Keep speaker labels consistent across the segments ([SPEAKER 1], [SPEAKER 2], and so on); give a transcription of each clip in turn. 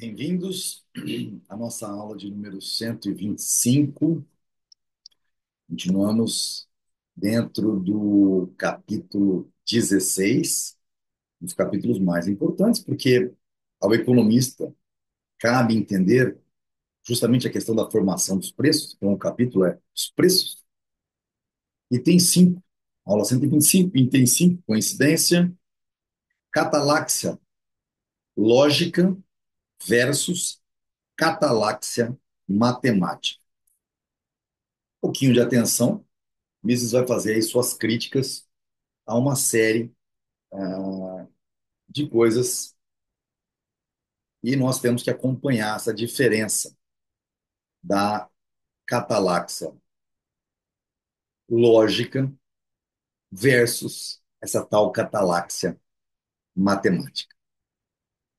[SPEAKER 1] Bem-vindos à nossa aula de número 125. Continuamos dentro do capítulo 16, um dos capítulos mais importantes, porque ao economista cabe entender justamente a questão da formação dos preços. Então, o capítulo é os preços, e tem cinco. Aula 125, e tem cinco: coincidência, catalaxia lógica versus catalaxia matemática. Um pouquinho de atenção. Mises vai fazer aí suas críticas a uma série de coisas e nós temos que acompanhar essa diferença da catalaxia lógica versus essa tal catalaxia matemática.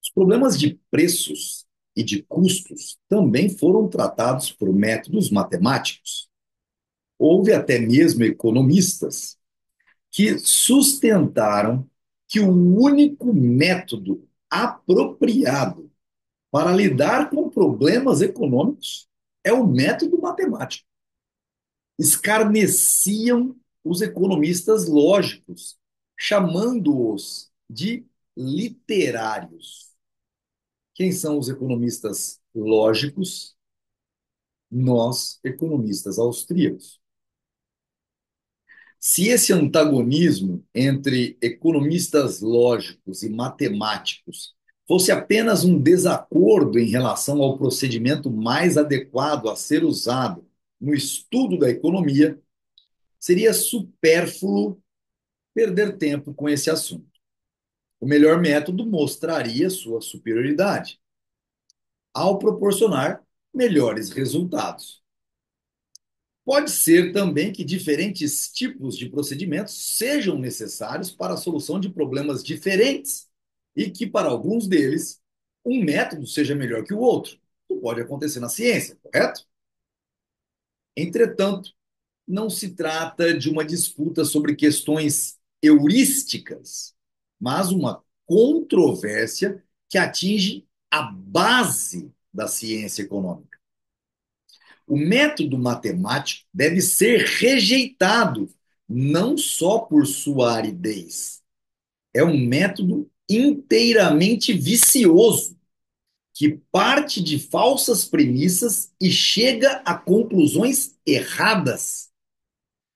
[SPEAKER 1] Os problemas de preços e de custos também foram tratados por métodos matemáticos. Houve até mesmo economistas que sustentaram que o único método apropriado para lidar com problemas econômicos é o método matemático. Escarneciam os economistas lógicos, chamando-os de literários. Quem são os economistas lógicos? Nós, economistas austríacos. Se esse antagonismo entre economistas lógicos e matemáticos fosse apenas um desacordo em relação ao procedimento mais adequado a ser usado no estudo da economia, seria supérfluo perder tempo com esse assunto. O melhor método mostraria sua superioridade ao proporcionar melhores resultados. Pode ser também que diferentes tipos de procedimentos sejam necessários para a solução de problemas diferentes e que, para alguns deles, um método seja melhor que o outro. Isso pode acontecer na ciência, correto? Entretanto, não se trata de uma disputa sobre questões heurísticas, mas uma controvérsia que atinge a base da ciência econômica. O método matemático deve ser rejeitado, não só por sua aridez. É um método inteiramente vicioso, que parte de falsas premissas e chega a conclusões erradas.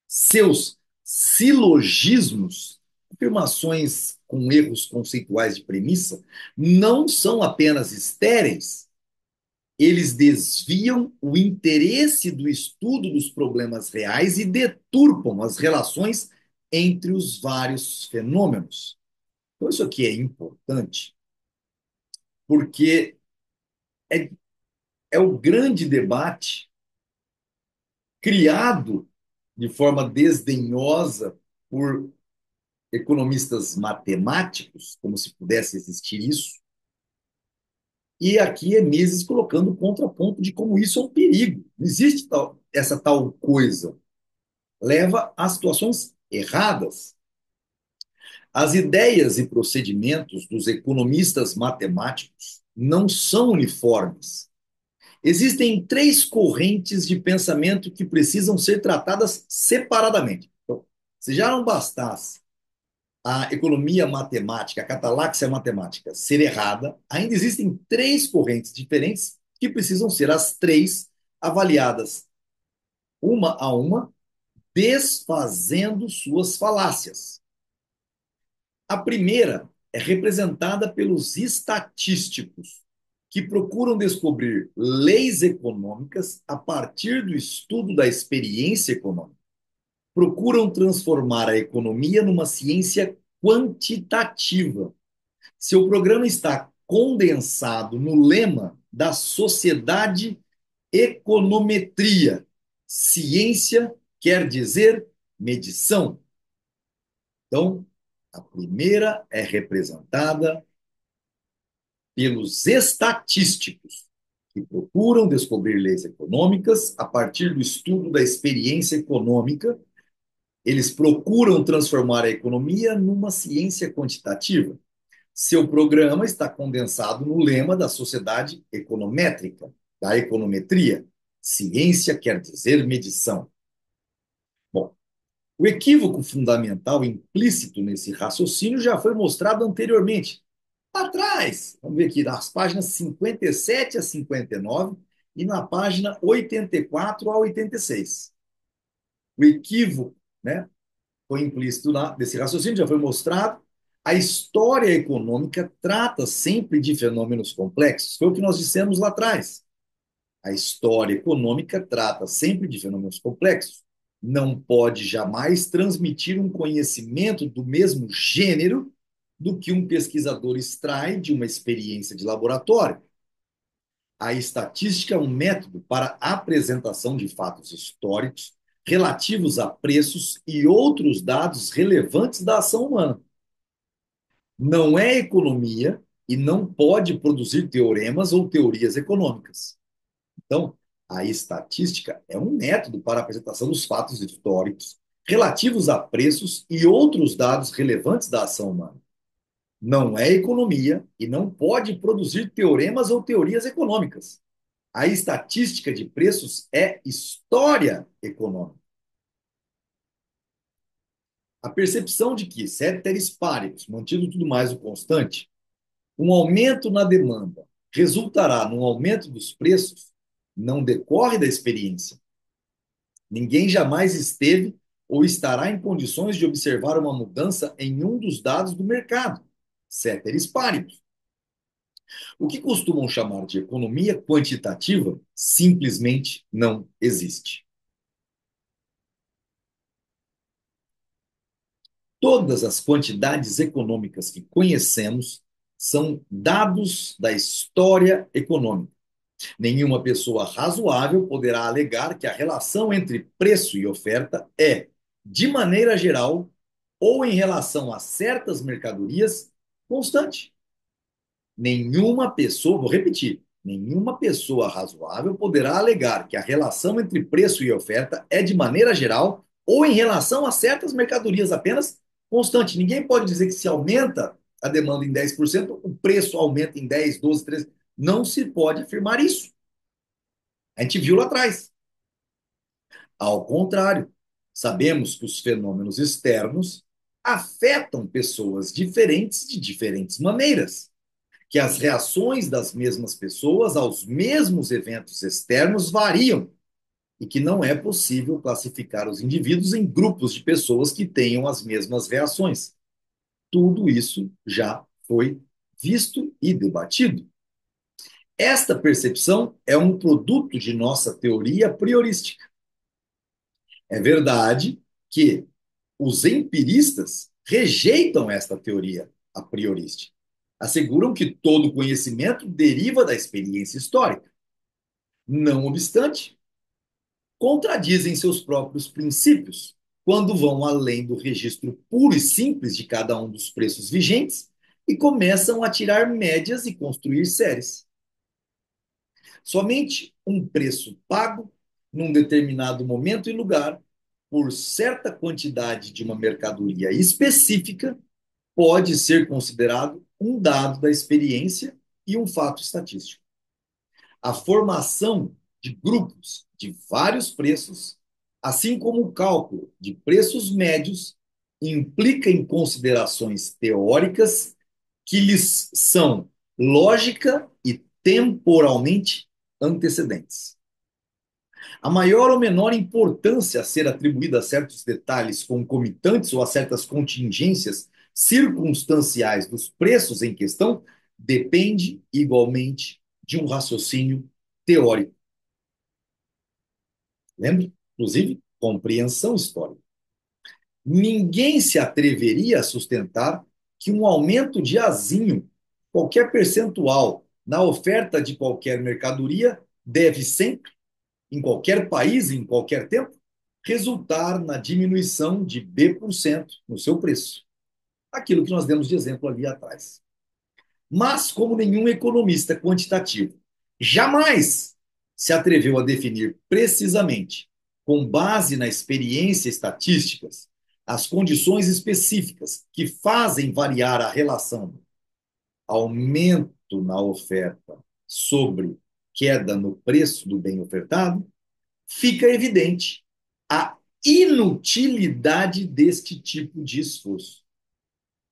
[SPEAKER 1] Seus silogismos, afirmações com erros conceituais de premissa, não são apenas estéreis, eles desviam o interesse do estudo dos problemas reais e deturpam as relações entre os vários fenômenos. Então, isso aqui é importante porque é, é o grande debate criado de forma desdenhosa por economistas matemáticos, como se pudesse existir isso. E aqui é Mises colocando o contraponto de como isso é um perigo. Não existe essa tal coisa. Leva a situações erradas. As ideias e procedimentos dos economistas matemáticos não são uniformes. Existem três correntes de pensamento que precisam ser tratadas separadamente. Então, se já não bastasse a economia matemática, a catalaxia matemática, ser errada, ainda existem três correntes diferentes que precisam ser as três avaliadas uma a uma, desfazendo suas falácias. A primeira é representada pelos estatísticos, que procuram descobrir leis econômicas a partir do estudo da experiência econômica. Procuram transformar a economia numa ciência quantitativa. Seu programa está condensado no lema da sociedade econometria. Ciência quer dizer medição. Então, a primeira é representada pelos estatísticos, que procuram descobrir leis econômicas a partir do estudo da experiência econômica. Eles procuram transformar a economia numa ciência quantitativa. Seu programa está condensado no lema da sociedade econométrica, da econometria. Ciência quer dizer medição. Bom, o equívoco fundamental implícito nesse raciocínio já foi mostrado anteriormente, lá atrás. Vamos ver aqui, nas páginas 57 a 59 e na página 84 a 86. O equívoco, né, foi implícito nesse raciocínio, já foi mostrado. A história econômica trata sempre de fenômenos complexos. Foi o que nós dissemos lá atrás. A história econômica trata sempre de fenômenos complexos. Não pode jamais transmitir um conhecimento do mesmo gênero do que um pesquisador extrai de uma experiência de laboratório. A estatística é um método para a apresentação de fatos históricos relativos a preços e outros dados relevantes da ação humana. Não é economia e não pode produzir teoremas ou teorias econômicas. Então, a estatística é um método para a apresentação dos fatos históricos relativos a preços e outros dados relevantes da ação humana. Não é economia e não pode produzir teoremas ou teorias econômicas. A estatística de preços é história econômica. A percepção de que, ceteris paribus, mantido tudo mais o constante, um aumento na demanda resultará num aumento dos preços não decorre da experiência. Ninguém jamais esteve ou estará em condições de observar uma mudança em um dos dados do mercado, ceteris paribus. O que costumam chamar de economia quantitativa simplesmente não existe. Todas as quantidades econômicas que conhecemos são dados da história econômica. Nenhuma pessoa razoável poderá alegar que a relação entre preço e oferta é, de maneira geral, ou em relação a certas mercadorias, constante. Nenhuma pessoa, vou repetir, nenhuma pessoa razoável poderá alegar que a relação entre preço e oferta é, de maneira geral, ou em relação a certas mercadorias apenas constante. Ninguém pode dizer que se aumenta a demanda em 10%, o preço aumenta em 10, 12, 13. Não se pode afirmar isso. A gente viu lá atrás. Ao contrário, sabemos que os fenômenos externos afetam pessoas diferentes de diferentes maneiras, que as reações das mesmas pessoas aos mesmos eventos externos variam e que não é possível classificar os indivíduos em grupos de pessoas que tenham as mesmas reações. Tudo isso já foi visto e debatido. Esta percepção é um produto de nossa teoria priorística. É verdade que os empiristas rejeitam esta teoria a priorística. Asseguram que todo conhecimento deriva da experiência histórica. Não obstante, contradizem seus próprios princípios quando vão além do registro puro e simples de cada um dos preços vigentes e começam a tirar médias e construir séries. Somente um preço pago num determinado momento e lugar por certa quantidade de uma mercadoria específica pode ser considerado um dado da experiência e um fato estatístico. A formação de grupos de vários preços, assim como o cálculo de preços médios, implica em considerações teóricas que lhes são lógica e temporalmente antecedentes. A maior ou menor importância a ser atribuída a certos detalhes concomitantes ou a certas contingências circunstanciais dos preços em questão depende igualmente de um raciocínio teórico. Lembra? Inclusive, compreensão histórica. Ninguém se atreveria a sustentar que um aumento de azinho, qualquer percentual, na oferta de qualquer mercadoria deve sempre, em qualquer país, em qualquer tempo, resultar na diminuição de B% no seu preço. Aquilo que nós demos de exemplo ali atrás. Mas, como nenhum economista quantitativo jamais se atreveu a definir precisamente, com base na experiência estatísticas, as condições específicas que fazem variar a relação aumento na oferta sobre queda no preço do bem ofertado, fica evidente a inutilidade deste tipo de esforço.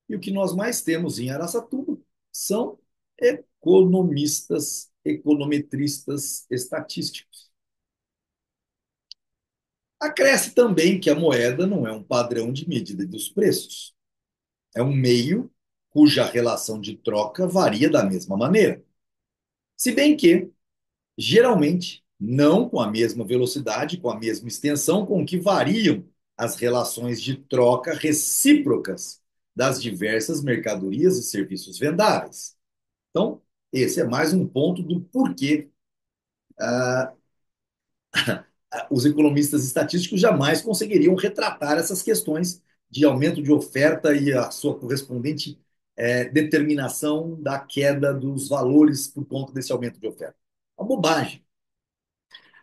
[SPEAKER 1] E o que nós mais temos em Araçatuba são economistas, econometristas estatísticos. Acresce também que a moeda não é um padrão de medida dos preços. É um meio cuja relação de troca varia da mesma maneira. Se bem que, geralmente, não com a mesma velocidade, com a mesma extensão com que variam as relações de troca recíprocas das diversas mercadorias e serviços vendáveis. Então, esse é mais um ponto do porquê os economistas estatísticos jamais conseguiriam retratar essas questões de aumento de oferta e a sua correspondente determinação da queda dos valores por conta desse aumento de oferta. Uma bobagem.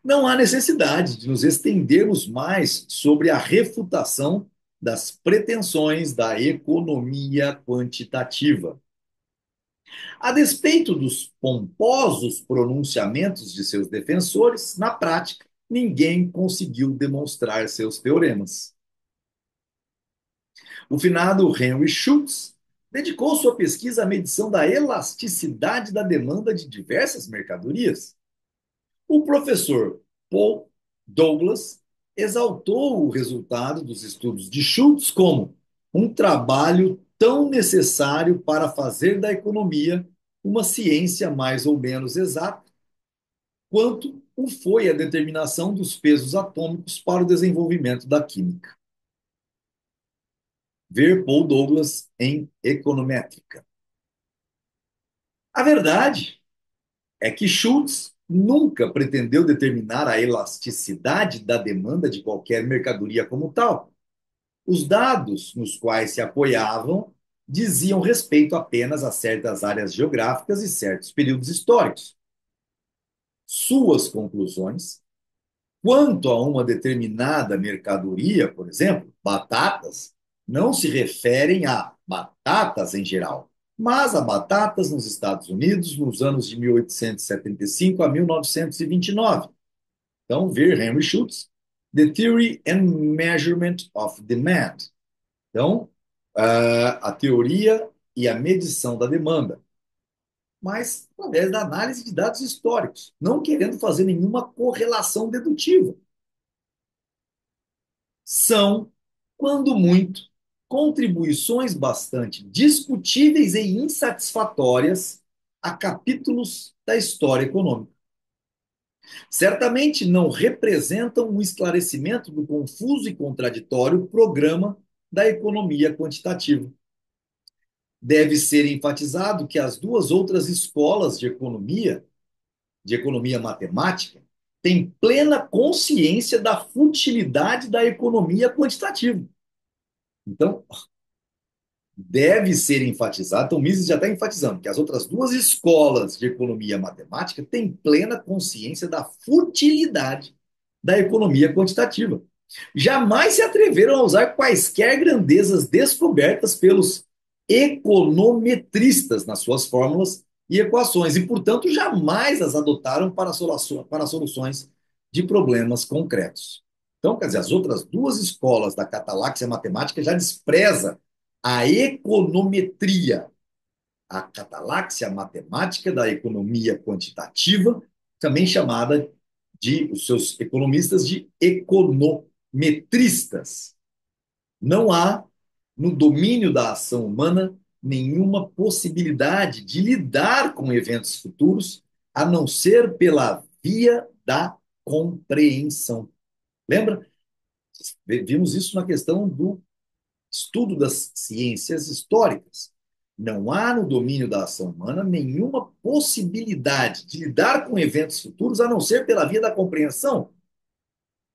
[SPEAKER 1] Não há necessidade de nos estendermos mais sobre a refutação das pretensões da economia quantitativa. A despeito dos pomposos pronunciamentos de seus defensores, na prática, ninguém conseguiu demonstrar seus teoremas. O finado Henry Schultz dedicou sua pesquisa à medição da elasticidade da demanda de diversas mercadorias. O professor Paul Douglas exaltou o resultado dos estudos de Schultz como um trabalho tão necessário para fazer da economia uma ciência mais ou menos exata, quanto o foi a determinação dos pesos atômicos para o desenvolvimento da química. Ver Paul Douglas em Econométrica. A verdade é que Schultz nunca pretendeu determinar a elasticidade da demanda de qualquer mercadoria como tal. Os dados nos quais se apoiavam diziam respeito apenas a certas áreas geográficas e certos períodos históricos. Suas conclusões, quanto a uma determinada mercadoria, por exemplo, batatas, não se referem a batatas em geral, mas a batatas nos Estados Unidos nos anos de 1875 a 1929. Então, ver Henry Schultz, The Theory and Measurement of Demand. Então, a teoria e a medição da demanda, mas através da análise de dados históricos, não querendo fazer nenhuma correlação dedutiva. São, quando muito, contribuições bastante discutíveis e insatisfatórias a capítulos da história econômica. Certamente não representam um esclarecimento do confuso e contraditório programa da economia quantitativa. Deve ser enfatizado que as duas outras escolas de economia matemática, têm plena consciência da futilidade da economia quantitativa. Então, deve ser enfatizado, então Mises já está enfatizando que as outras duas escolas de economia matemática têm plena consciência da futilidade da economia quantitativa. Jamais se atreveram a usar quaisquer grandezas descobertas pelos econometristas nas suas fórmulas e equações, e, portanto, jamais as adotaram para soluções de problemas concretos. Então, quer dizer, as outras duas escolas da cataláxia matemática já despreza a econometria, a cataláxia matemática da economia quantitativa, também chamada de os seus economistas de econometristas. Não há, no domínio da ação humana, nenhuma possibilidade de lidar com eventos futuros, a não ser pela via da compreensão. Lembra? Vimos isso na questão do estudo das ciências históricas. Não há no domínio da ação humana nenhuma possibilidade de lidar com eventos futuros a não ser pela via da compreensão.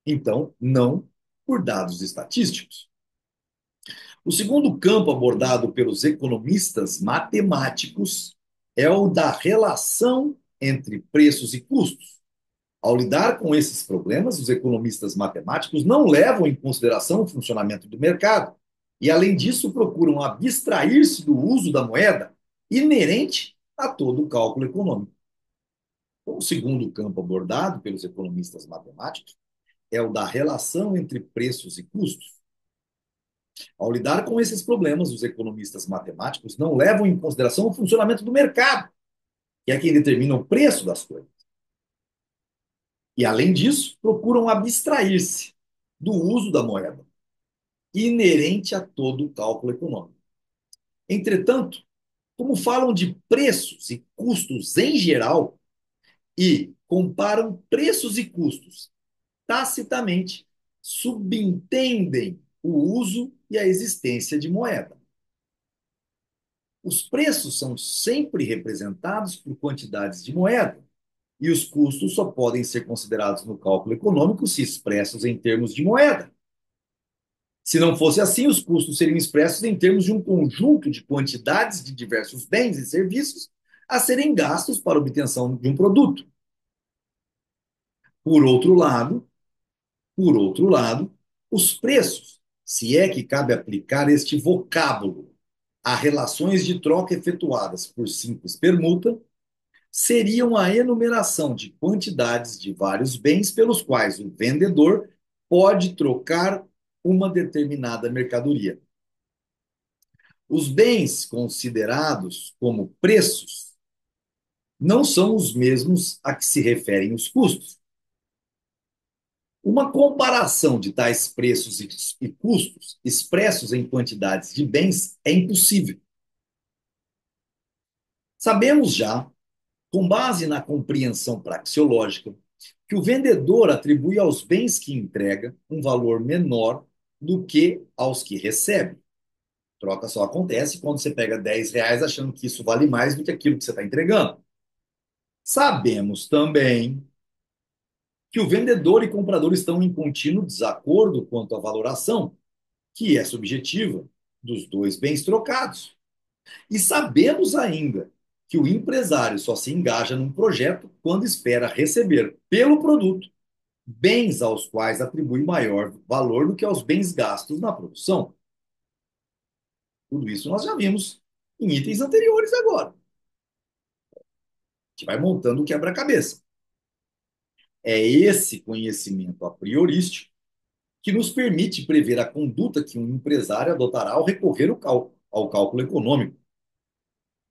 [SPEAKER 1] Então, não por dados estatísticos. O segundo campo abordado pelos economistas matemáticos é o da relação entre preços e custos. Ao lidar com esses problemas, os economistas matemáticos não levam em consideração o funcionamento do mercado e, além disso, procuram abstrair-se do uso da moeda inerente a todo o cálculo econômico. O segundo campo abordado pelos economistas matemáticos é o da relação entre preços e custos. Ao lidar com esses problemas, os economistas matemáticos não levam em consideração o funcionamento do mercado, que é quem determina o preço das coisas. E, além disso, procuram abstrair-se do uso da moeda, inerente a todo o cálculo econômico. Entretanto, como falam de preços e custos em geral e comparam preços e custos tacitamente, subentendem o uso e a existência de moeda. Os preços são sempre representados por quantidades de moeda, e os custos só podem ser considerados no cálculo econômico se expressos em termos de moeda. Se não fosse assim, os custos seriam expressos em termos de um conjunto de quantidades de diversos bens e serviços a serem gastos para a obtenção de um produto. Por outro lado, por outro lado, os preços, se é que cabe aplicar este vocábulo a relações de troca efetuadas por simples permuta, seriam a enumeração de quantidades de vários bens pelos quais o vendedor pode trocar uma determinada mercadoria. Os bens considerados como preços não são os mesmos a que se referem os custos. Uma comparação de tais preços e custos expressos em quantidades de bens é impossível. Sabemos já, com base na compreensão praxeológica, que o vendedor atribui aos bens que entrega um valor menor do que aos que recebe. Troca só acontece quando você pega R$ 10 achando que isso vale mais do que aquilo que você está entregando. Sabemos também que o vendedor e comprador estão em contínuo desacordo quanto à valoração, que é subjetiva, dos dois bens trocados. E sabemos ainda que o empresário só se engaja num projeto quando espera receber pelo produto bens aos quais atribui maior valor do que aos bens gastos na produção. Tudo isso nós já vimos em itens anteriores agora. A gente vai montando o quebra-cabeça. É esse conhecimento a priorístico que nos permite prever a conduta que um empresário adotará ao recorrer ao cálculo econômico.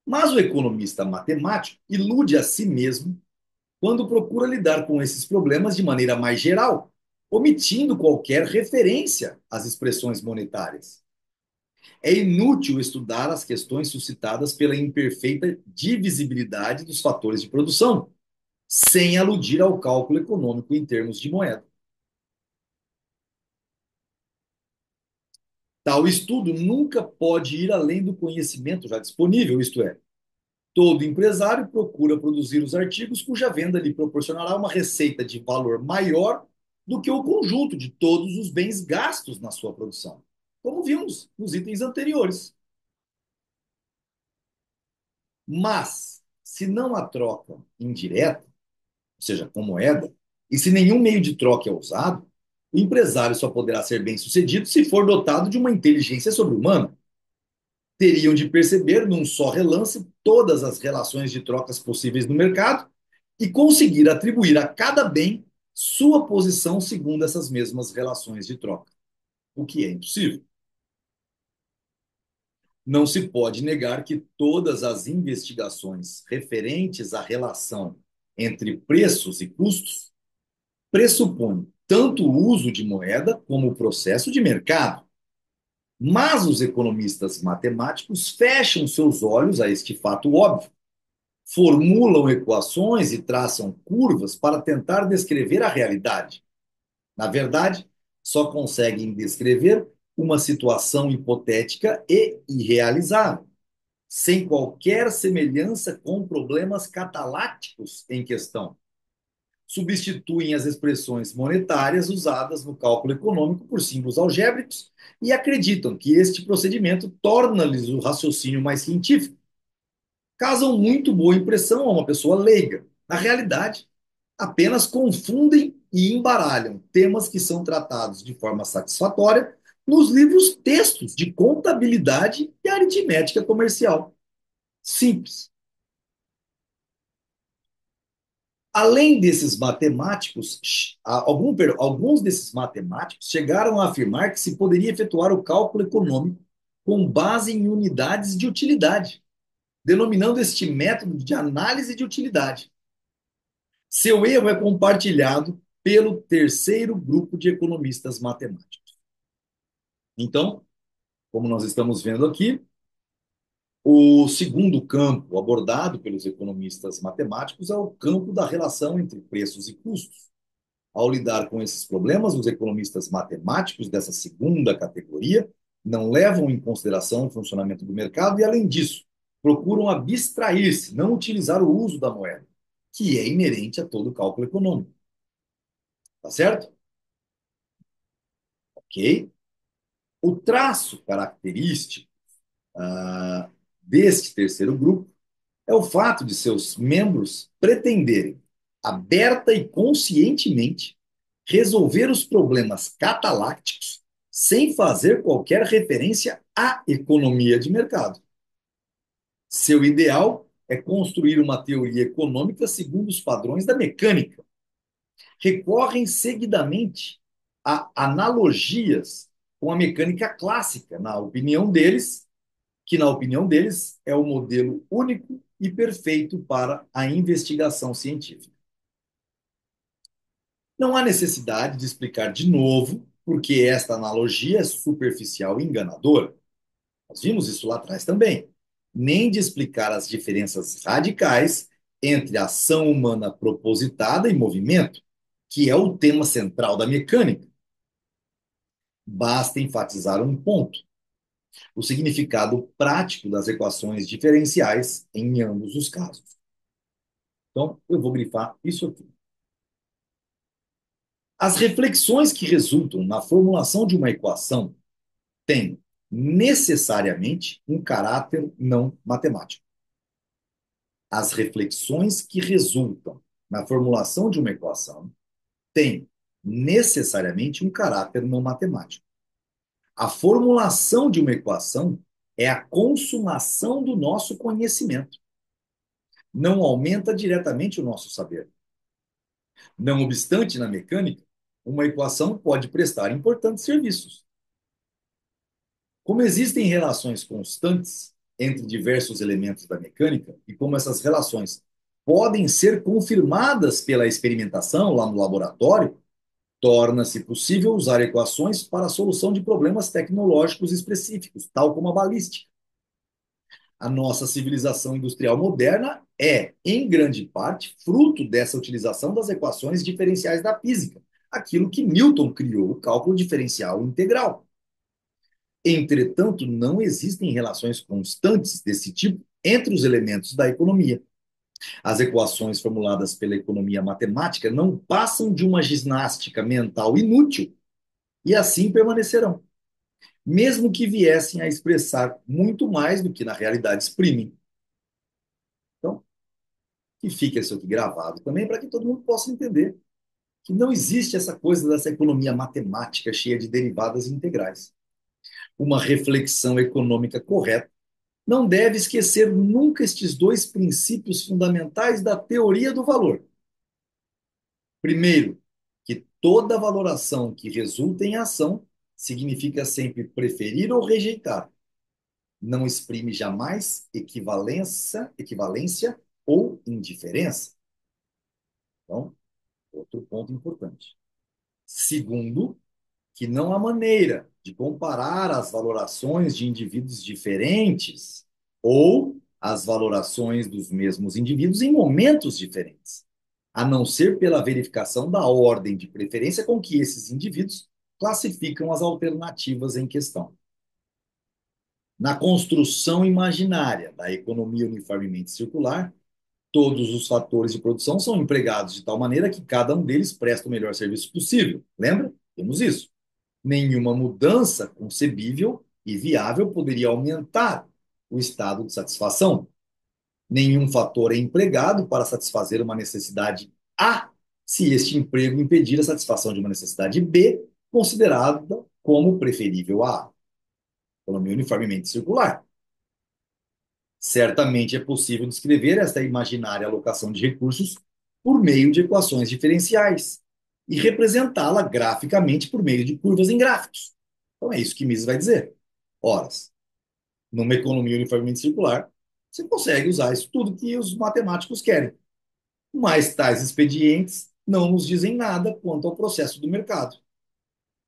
[SPEAKER 1] Mas o economista matemático ilude a si mesmo quando procura lidar com esses problemas de maneira mais geral, omitindo qualquer referência às expressões monetárias. É inútil estudar as questões suscitadas pela imperfeita divisibilidade dos fatores de produção, sem aludir ao cálculo econômico em termos de moeda. Tal estudo nunca pode ir além do conhecimento já disponível, isto é, todo empresário procura produzir os artigos cuja venda lhe proporcionará uma receita de valor maior do que o conjunto de todos os bens gastos na sua produção, como vimos nos itens anteriores. Mas, se não há troca indireta, ou seja, com moeda, e se nenhum meio de troca é usado, o empresário só poderá ser bem-sucedido se for dotado de uma inteligência sobre-humana. Teriam de perceber num só relance todas as relações de trocas possíveis no mercado e conseguir atribuir a cada bem sua posição segundo essas mesmas relações de troca, o que é impossível. Não se pode negar que todas as investigações referentes à relação entre preços e custos pressupõem tanto o uso de moeda como o processo de mercado. Mas os economistas matemáticos fecham seus olhos a este fato óbvio, formulam equações e traçam curvas para tentar descrever a realidade. Na verdade, só conseguem descrever uma situação hipotética e irrealizável, sem qualquer semelhança com problemas catalácticos em questão. Substituem as expressões monetárias usadas no cálculo econômico por símbolos algébricos e acreditam que este procedimento torna-lhes o raciocínio mais científico. Causam muito boa impressão a uma pessoa leiga. Na realidade, apenas confundem e embaralham temas que são tratados de forma satisfatória nos livros textos de contabilidade e aritmética comercial. Simples. Além desses matemáticos, alguns desses matemáticos chegaram a afirmar que se poderia efetuar o cálculo econômico com base em unidades de utilidade, denominando este método de análise de utilidade. Seu erro é compartilhado pelo terceiro grupo de economistas matemáticos. Então, como nós estamos vendo aqui, o segundo campo abordado pelos economistas matemáticos é o campo da relação entre preços e custos. Ao lidar com esses problemas, os economistas matemáticos dessa segunda categoria não levam em consideração o funcionamento do mercado e, além disso, procuram abstrair-se, não utilizar o uso da moeda, que é inerente a todo cálculo econômico. Tá certo? Ok? O traço característico deste terceiro grupo é o fato de seus membros pretenderem, aberta e conscientemente, resolver os problemas catalácticos sem fazer qualquer referência à economia de mercado. Seu ideal é construir uma teoria econômica segundo os padrões da mecânica. Recorrem seguidamente a analogias com a mecânica clássica, na opinião deles é o modelo único e perfeito para a investigação científica. Não há necessidade de explicar de novo porque esta analogia é superficial e enganadora. Nós vimos isso lá atrás também. Nem de explicar as diferenças radicais entre ação humana propositada e movimento, que é o tema central da mecânica. Basta enfatizar um ponto: o significado prático das equações diferenciais em ambos os casos. Então, eu vou grifar isso aqui. As reflexões que resultam na formulação de uma equação têm necessariamente um caráter não matemático. As reflexões que resultam na formulação de uma equação têm necessariamente um caráter não matemático. A formulação de uma equação é a consumação do nosso conhecimento. Não aumenta diretamente o nosso saber. Não obstante, na mecânica, uma equação pode prestar importantes serviços. Como existem relações constantes entre diversos elementos da mecânica e como essas relações podem ser confirmadas pela experimentação lá no laboratório, torna-se possível usar equações para a solução de problemas tecnológicos específicos, tal como a balística. A nossa civilização industrial moderna é, em grande parte, fruto dessa utilização das equações diferenciais da física, aquilo que Newton criou, o cálculo diferencial integral. Entretanto, não existem relações constantes desse tipo entre os elementos da economia. As equações formuladas pela economia matemática não passam de uma ginástica mental inútil e assim permanecerão, mesmo que viessem a expressar muito mais do que na realidade exprimem. Então, que fique isso aqui gravado também para que todo mundo possa entender que não existe essa coisa dessa economia matemática cheia de derivadas integrais. Uma reflexão econômica correta não deve esquecer nunca estes dois princípios fundamentais da teoria do valor. Primeiro, que toda valoração que resulta em ação significa sempre preferir ou rejeitar. Não exprime jamais equivalência ou indiferença. Então, outro ponto importante. Segundo, que não há maneira de comparar as valorações de indivíduos diferentes ou as valorações dos mesmos indivíduos em momentos diferentes, a não ser pela verificação da ordem de preferência com que esses indivíduos classificam as alternativas em questão. Na construção imaginária da economia uniformemente circular, todos os fatores de produção são empregados de tal maneira que cada um deles presta o melhor serviço possível. Lembra? Temos isso. Nenhuma mudança concebível e viável poderia aumentar o estado de satisfação. Nenhum fator é empregado para satisfazer uma necessidade A, se este emprego impedir a satisfação de uma necessidade B, considerada como preferível a A. Economia uniformemente circular. Certamente é possível descrever esta imaginária alocação de recursos por meio de equações diferenciais e representá-la graficamente por meio de curvas em gráficos. Então é isso que Mises vai dizer. Ora, numa economia uniformemente circular, você consegue usar isso tudo que os matemáticos querem. Mas tais expedientes não nos dizem nada quanto ao processo do mercado.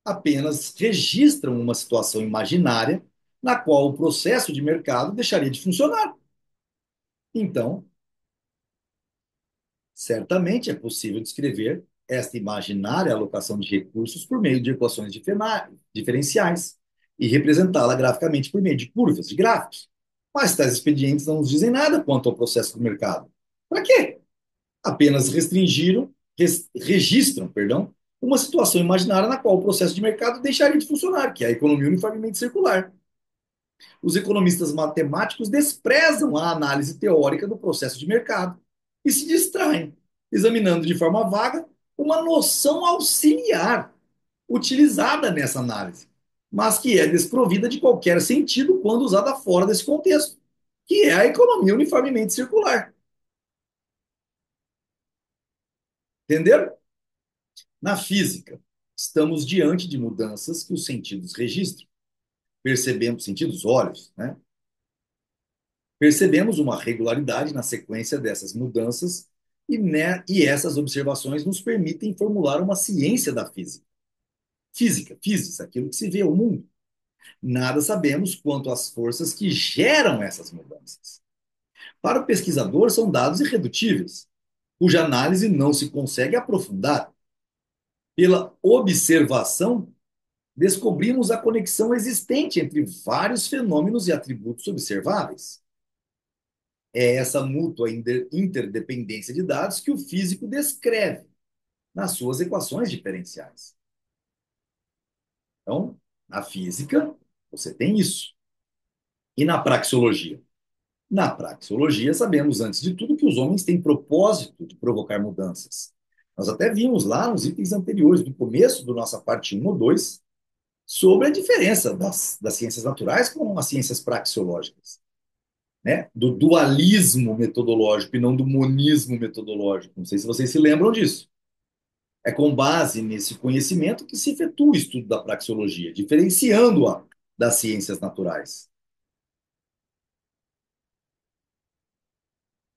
[SPEAKER 1] Apenas registram uma situação imaginária na qual o processo de mercado deixaria de funcionar. Então, certamente é possível descrever esta imaginária alocação de recursos por meio de equações diferenciais e representá-la graficamente por meio de curvas, de gráficos. Mas tais expedientes não nos dizem nada quanto ao processo do mercado. Para quê? Apenas registram, perdão, uma situação imaginária na qual o processo de mercado deixaria de funcionar, que é a economia uniformemente circular. Os economistas matemáticos desprezam a análise teórica do processo de mercado e se distraem, examinando de forma vaga uma noção auxiliar utilizada nessa análise, mas que é desprovida de qualquer sentido quando usada fora desse contexto, que é a economia uniformemente circular. Entenderam? Na física, estamos diante de mudanças que os sentidos registram. Percebemos, sentidos olhos, né? Percebemos uma regularidade na sequência dessas mudanças e essas observações nos permitem formular uma ciência da física. Física, physis, aquilo que se vê, o mundo. Nada sabemos quanto às forças que geram essas mudanças. Para o pesquisador, são dados irredutíveis, cuja análise não se consegue aprofundar. Pela observação, descobrimos a conexão existente entre vários fenômenos e atributos observáveis. É essa mútua interdependência de dados que o físico descreve nas suas equações diferenciais. Então, na física, você tem isso. E na praxeologia? Na praxeologia, sabemos, antes de tudo, que os homens têm propósito de provocar mudanças. Nós até vimos lá nos itens anteriores, no começo da nossa parte 1 ou 2, sobre a diferença das ciências naturais com as ciências praxeológicas, né? Do dualismo metodológico e não do monismo metodológico. Não sei se vocês se lembram disso. É com base nesse conhecimento que se efetua o estudo da praxeologia, diferenciando-a das ciências naturais.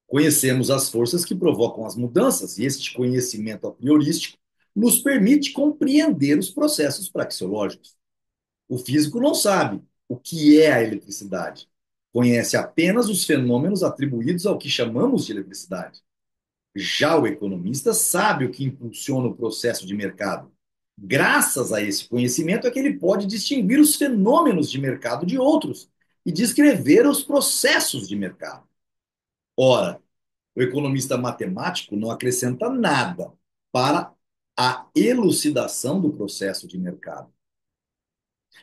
[SPEAKER 1] Conhecemos as forças que provocam as mudanças, e este conhecimento a priorístico nos permite compreender os processos praxeológicos. O físico não sabe o que é a eletricidade, conhece apenas os fenômenos atribuídos ao que chamamos de eletricidade. Já o economista sabe o que impulsiona o processo de mercado. Graças a esse conhecimento é que ele pode distinguir os fenômenos de mercado de outros e descrever os processos de mercado. Ora, o economista matemático não acrescenta nada para a elucidação do processo de mercado.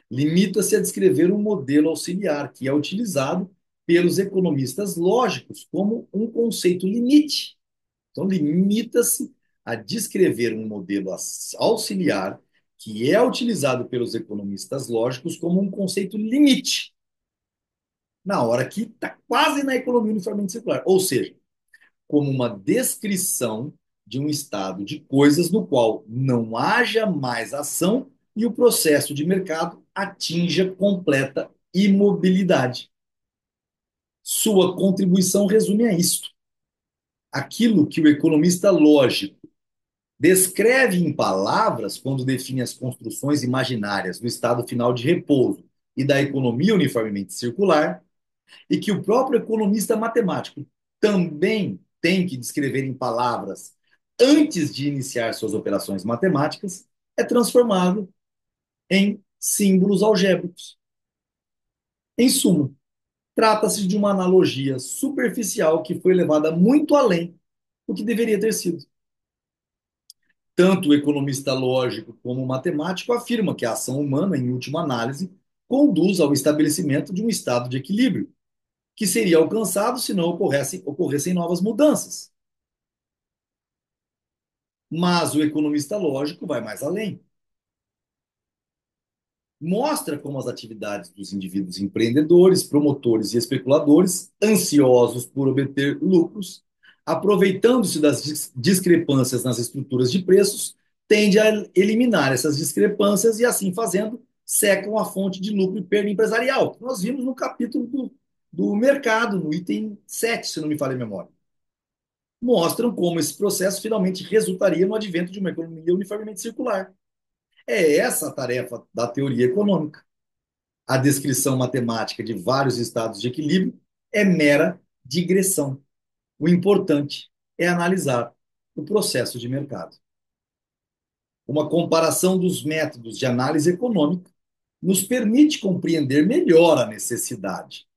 [SPEAKER 1] Limita-se a descrever um modelo auxiliar que é utilizado pelos economistas lógicos como um conceito limite. Então, limita-se a descrever um modelo auxiliar que é utilizado pelos economistas lógicos como um conceito limite, na hora que está quase na economia uniformemente circular. Ou seja, como uma descrição de um estado de coisas no qual não haja mais ação e o processo de mercado atinja completa imobilidade. Sua contribuição resume a isto. Aquilo que o economista lógico descreve em palavras quando define as construções imaginárias do estado final de repouso e da economia uniformemente circular, e que o próprio economista matemático também tem que descrever em palavras antes de iniciar suas operações matemáticas, é transformado em símbolos algébricos. Em suma, trata-se de uma analogia superficial que foi levada muito além do que deveria ter sido. Tanto o economista lógico como o matemático afirmam que a ação humana, em última análise, conduz ao estabelecimento de um estado de equilíbrio, que seria alcançado se não ocorressem novas mudanças. Mas o economista lógico vai mais além. mostra como as atividades dos indivíduos empreendedores, promotores e especuladores, ansiosos por obter lucros, aproveitando-se das discrepâncias nas estruturas de preços, tende a eliminar essas discrepâncias e, assim fazendo, secam a fonte de lucro e perda empresarial. Nós vimos no capítulo do mercado, no item 7, se não me falha a memória. Mostram como esse processo finalmente resultaria no advento de uma economia uniformemente circular. É essa a tarefa da teoria econômica. A descrição matemática de vários estados de equilíbrio é mera digressão. O importante é analisar o processo de mercado. Uma comparação dos métodos de análise econômica nos permite compreender melhor a necessidade,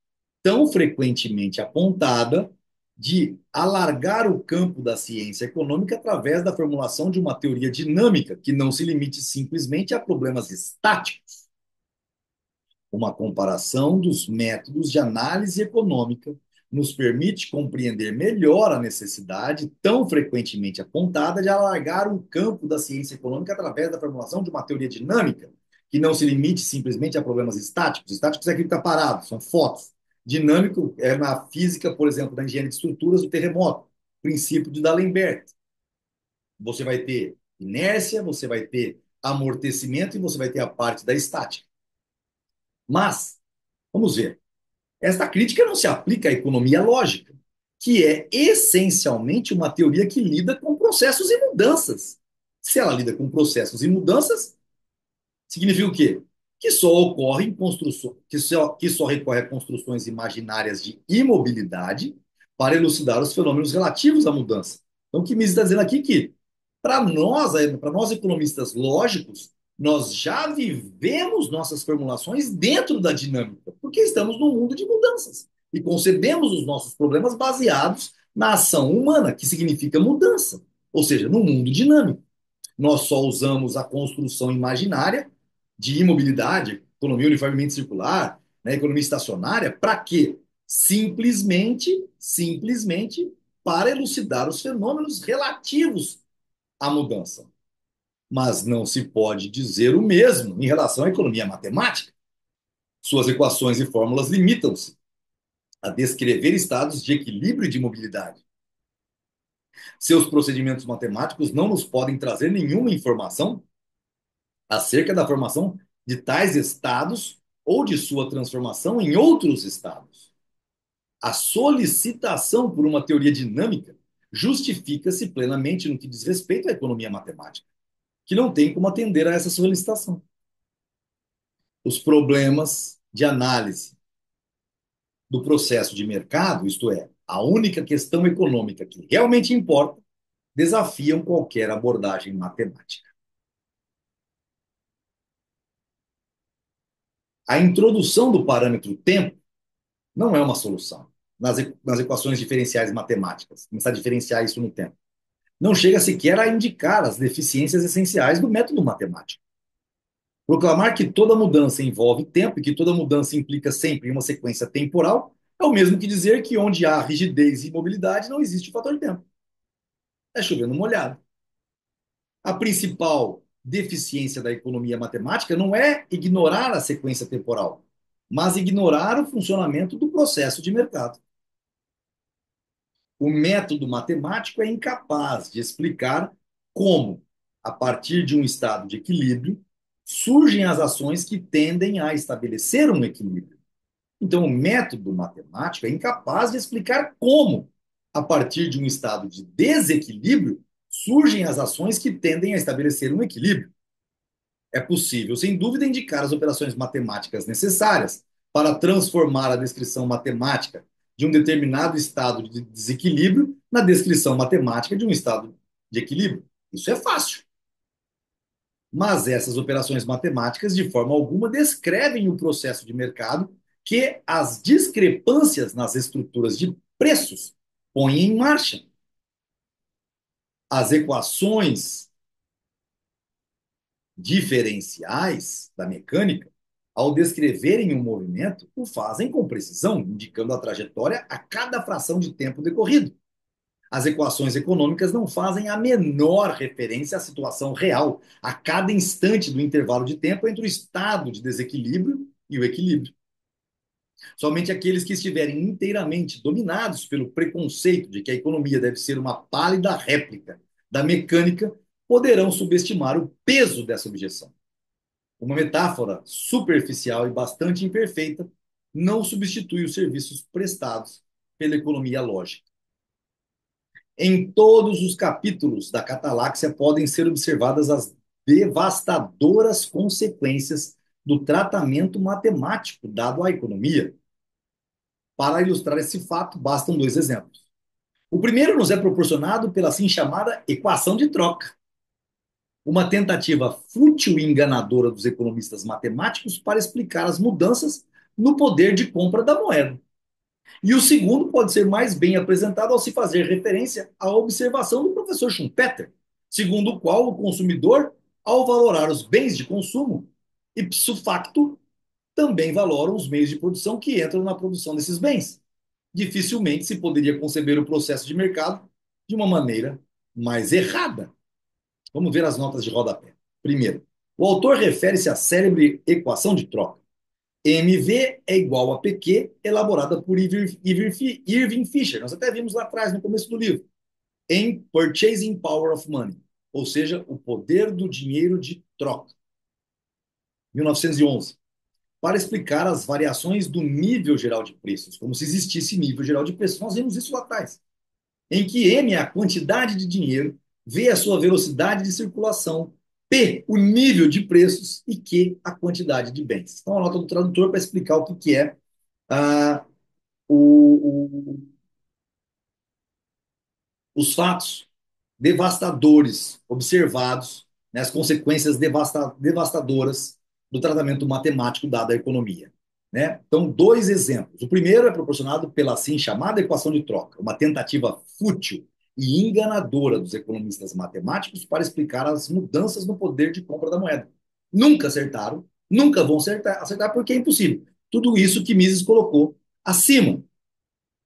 [SPEAKER 1] tão frequentemente apontada, de alargar o campo da ciência econômica através da formulação de uma teoria dinâmica que não se limite simplesmente a problemas estáticos. Uma comparação dos métodos de análise econômica nos permite compreender melhor a necessidade, tão frequentemente apontada, de alargar o campo da ciência econômica através da formulação de uma teoria dinâmica, que não se limite simplesmente a problemas estáticos. Estáticos é aquilo que está parado, são fotos. Dinâmico é na física, por exemplo, na engenharia de estruturas, o terremoto, princípio de D'Alembert. Você vai ter inércia, você vai ter amortecimento e você vai ter a parte da estática. Mas, vamos ver, esta crítica não se aplica à economia lógica, que é essencialmente uma teoria que lida com processos e mudanças. Se ela lida com processos e mudanças, significa o quê? Que só ocorrem construções, que só recorre a construções imaginárias de imobilidade para elucidar os fenômenos relativos à mudança. Então, o que me está dizendo aqui é que, para nós economistas lógicos, nós já vivemos nossas formulações dentro da dinâmica, porque estamos num mundo de mudanças e concebemos os nossos problemas baseados na ação humana, que significa mudança, ou seja, num mundo dinâmico. Nós só usamos a construção imaginária de imobilidade, economia uniformemente circular, né, economia estacionária, para quê? Simplesmente para elucidar os fenômenos relativos à mudança. Mas não se pode dizer o mesmo em relação à economia matemática. Suas equações e fórmulas limitam-se a descrever estados de equilíbrio e de mobilidade. Seus procedimentos matemáticos não nos podem trazer nenhuma informação acerca da formação de tais estados ou de sua transformação em outros estados. A solicitação por uma teoria dinâmica justifica-se plenamente no que diz respeito à economia matemática, que não tem como atender a essa solicitação. Os problemas de análise do processo de mercado, isto é, a única questão econômica que realmente importa, desafiam qualquer abordagem matemática. A introdução do parâmetro tempo não é uma solução nas equações diferenciais matemáticas, começar a diferenciar isso no tempo. Não chega sequer a indicar as deficiências essenciais do método matemático. Proclamar que toda mudança envolve tempo e que toda mudança implica sempre uma sequência temporal é o mesmo que dizer que onde há rigidez e imobilidade não existe o fator tempo. É chovendo molhado. A principal deficiência da economia matemática não é ignorar a sequência temporal, mas ignorar o funcionamento do processo de mercado. O método matemático é incapaz de explicar como, a partir de um estado de equilíbrio, surgem as ações que tendem a estabelecer um equilíbrio. Então, o método matemático é incapaz de explicar como, a partir de um estado de desequilíbrio, surgem as ações que tendem a estabelecer um equilíbrio. É possível, sem dúvida, indicar as operações matemáticas necessárias para transformar a descrição matemática de um determinado estado de desequilíbrio na descrição matemática de um estado de equilíbrio. Isso é fácil. Mas essas operações matemáticas, de forma alguma, descrevem o processo de mercado que as discrepâncias nas estruturas de preços põem em marcha. As equações diferenciais da mecânica, ao descreverem um movimento, o fazem com precisão, indicando a trajetória a cada fração de tempo decorrido. As equações econômicas não fazem a menor referência à situação real, a cada instante do intervalo de tempo entre o estado de desequilíbrio e o equilíbrio. Somente aqueles que estiverem inteiramente dominados pelo preconceito de que a economia deve ser uma pálida réplica da mecânica poderão subestimar o peso dessa objeção. Uma metáfora superficial e bastante imperfeita não substitui os serviços prestados pela economia lógica. Em todos os capítulos da Cataláxia podem ser observadas as devastadoras consequências do tratamento matemático dado à economia. Para ilustrar esse fato, bastam dois exemplos. O primeiro nos é proporcionado pela assim chamada equação de troca, uma tentativa fútil e enganadora dos economistas matemáticos para explicar as mudanças no poder de compra da moeda. E o segundo pode ser mais bem apresentado ao se fazer referência à observação do professor Schumpeter, segundo o qual o consumidor, ao valorar os bens de consumo, ipso facto, também valora os meios de produção que entram na produção desses bens. Dificilmente se poderia conceber o processo de mercado de uma maneira mais errada. Vamos ver as notas de rodapé. Primeiro, o autor refere-se à célebre equação de troca. MV é igual a PQ, elaborada por Irving Fisher. Nós até vimos lá atrás, no começo do livro, em Purchasing Power of Money, ou seja, o poder do dinheiro de troca, 1911, para explicar as variações do nível geral de preços, como se existisse nível geral de preços. Nós vimos isso lá atrás, em que M é a quantidade de dinheiro, V é a sua velocidade de circulação, P, o nível de preços e Q, a quantidade de bens. Então, a nota do tradutor para explicar o que é ah, o, os fatos devastadores observados, né, as consequências devastadoras do tratamento matemático dado à economia. Né? Então, dois exemplos. O primeiro é proporcionado pela assim chamada equação de troca, uma tentativa fútil e enganadora dos economistas matemáticos para explicar as mudanças no poder de compra da moeda. Nunca acertaram, nunca vão acertar porque é impossível. Tudo isso que Mises colocou acima.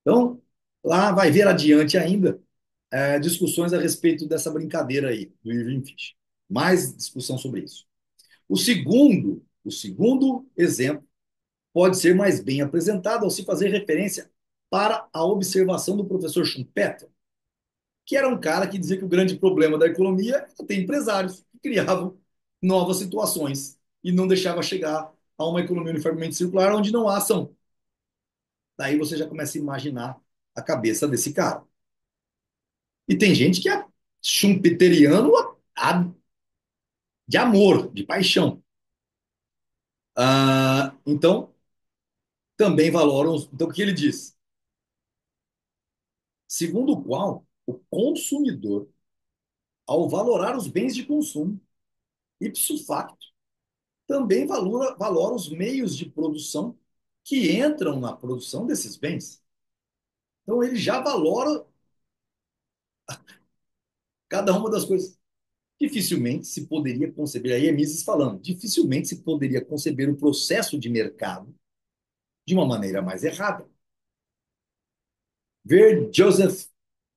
[SPEAKER 1] Então, lá vai ver adiante ainda discussões a respeito dessa brincadeira aí, do Irving Fisher. Mais discussão sobre isso. O segundo exemplo pode ser mais bem apresentado ao se fazer referência para a observação do professor Schumpeter, que era um cara que dizia que o grande problema da economia era ter empresários que criavam novas situações e não deixava chegar a uma economia uniformemente circular onde não há ação. Daí você já começa a imaginar a cabeça desse cara. E tem gente que é schumpeteriano de amor, de paixão. Então, também valoram. Então, o que ele diz? Segundo o qual o consumidor, ao valorar os bens de consumo, ipso facto, também valora os meios de produção que entram na produção desses bens. Então, ele já valora cada uma das coisas. Dificilmente se poderia conceber, aí é Mises falando, dificilmente se poderia conceber o processo de mercado de uma maneira mais errada. Ver Joseph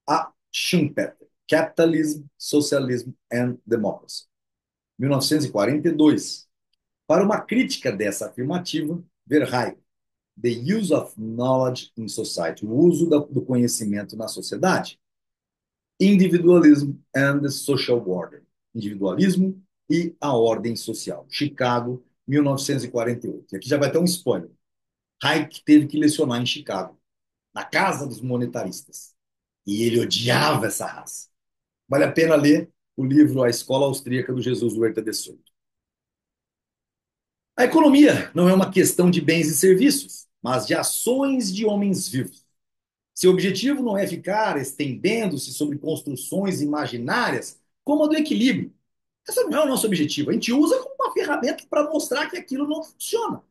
[SPEAKER 1] A. Schumpeter, Capitalism, Socialism and Democracy, 1942. Para uma crítica dessa afirmativa, ver Hayek, The Use of Knowledge in Society, o uso do conhecimento na sociedade, Individualism and the Social Order, individualismo e a ordem social, Chicago, 1948. E aqui já vai ter um spoiler. Hayek teve que lecionar em Chicago, na casa dos monetaristas. E ele odiava essa raça. Vale a pena ler o livro A Escola Austríaca do Jesus Huerta de Soto. A economia não é uma questão de bens e serviços, mas de ações de homens vivos. Seu objetivo não é ficar estendendo-se sobre construções imaginárias como a do equilíbrio. Esse não é o nosso objetivo. A gente usa como uma ferramenta para mostrar que aquilo não funciona.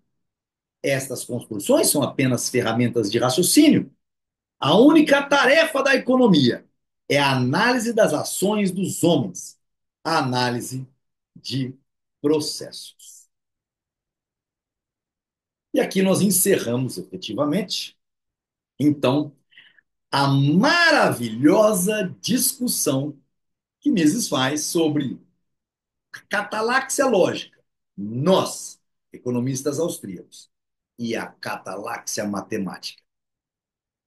[SPEAKER 1] Estas construções são apenas ferramentas de raciocínio. A única tarefa da economia é a análise das ações dos homens, a análise de processos. E aqui nós encerramos efetivamente, então, a maravilhosa discussão que Mises faz sobre a catalaxia lógica. Nós, economistas austríacos, e a catalaxia matemática.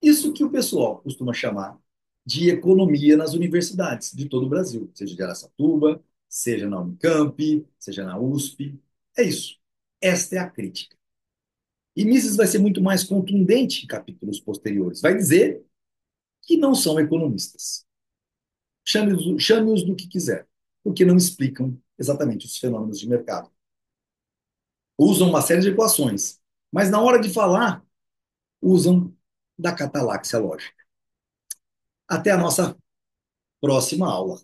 [SPEAKER 1] Isso que o pessoal costuma chamar de economia nas universidades de todo o Brasil, seja de Araçatuba, seja na Unicamp, seja na USP. É isso. Esta é a crítica. E Mises vai ser muito mais contundente em capítulos posteriores. Vai dizer que não são economistas. Chame-os do que quiser, porque não explicam exatamente os fenômenos de mercado. Usam uma série de equações, mas na hora de falar, usam da catalaxia lógica. Até a nossa próxima aula.